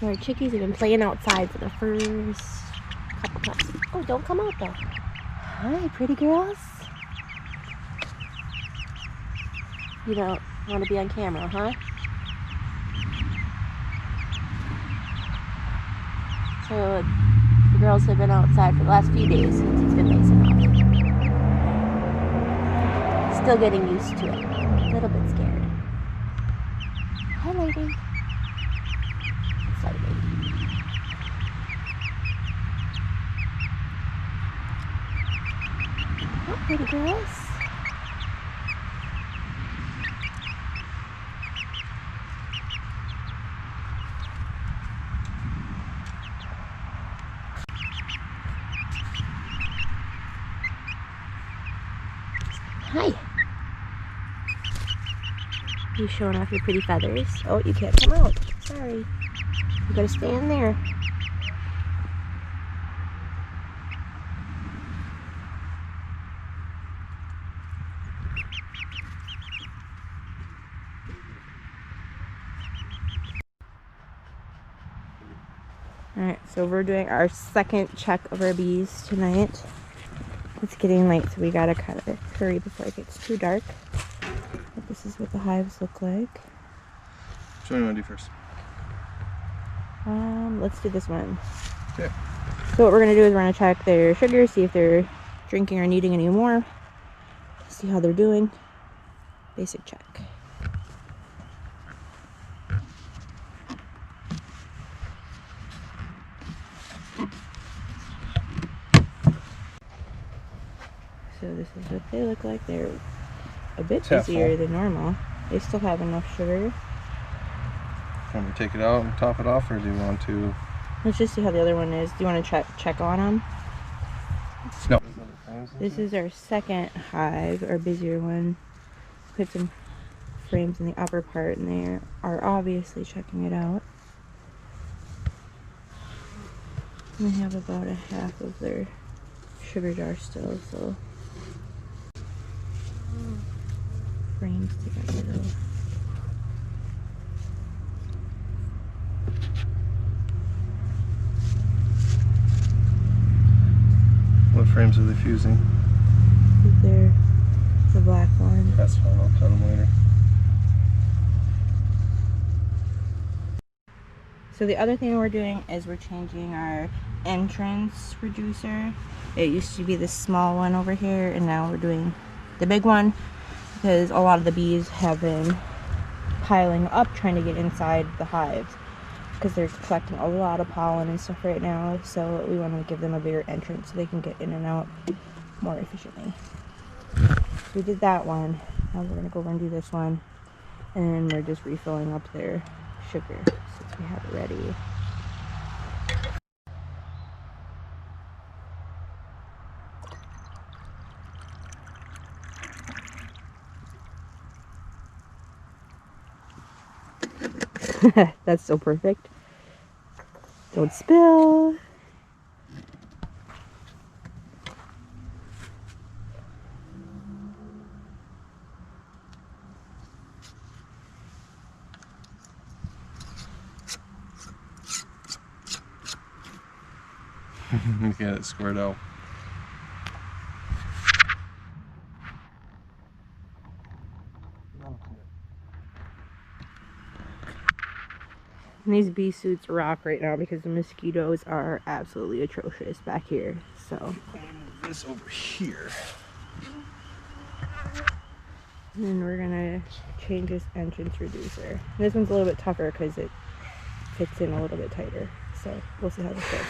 So our chickies have been playing outside for the first couple cups. Oh, don't come out though. Hi, pretty girls. You don't want to be on camera, huh? So the girls have been outside for the last few days since it's been nice enough. Still getting used to it. A little bit scared. Hi, lady. Sorry, lady. Oh, pretty girls. Hi. You showing off your pretty feathers? Oh, you can't come out. Sorry. You gotta stay in there. Alright, so we're doing our second check of our bees tonight. It's getting late, so we gotta kind of hurry before it gets too dark. But this is what the hives look like. Which one do you want to do first? Let's do this one. Okay. So what we're gonna do is we're gonna check their sugar, see if they're drinking or needing any more. See how they're doing. Basic check. So this is what they look like. They're a bit busier than normal. They still have enough sugar. Do you want me to take it out and top it off, or do you want to? Let's just see how the other one is. Do you want to check on them? No. This is our second hive, our busier one. Put some frames in the upper part, and they are obviously checking it out. And they have about a half of their sugar jar still, so frames to get rid of. What frames are they fusing? They're the black one. That's fine, I'll cut them later. So the other thing we're doing is we're changing our entrance reducer. It used to be this small one over here, and now we're doing the big one because a lot of the bees have been piling up trying to get inside the hives because they're collecting a lot of pollen and stuff right now. So we want to give them a bigger entrance so they can get in and out more efficiently. So we did that one. Now we're going to go over and do this one, and we're just refilling up their sugar since we have it ready. That's so perfect. Don't spill. Get it squared out. And these bee suits rock right now because the mosquitoes are absolutely atrocious back here. So This over here. and then we're gonna change this entrance reducer. This one's a little bit tougher because it fits in a little bit tighter. So we'll see how this goes.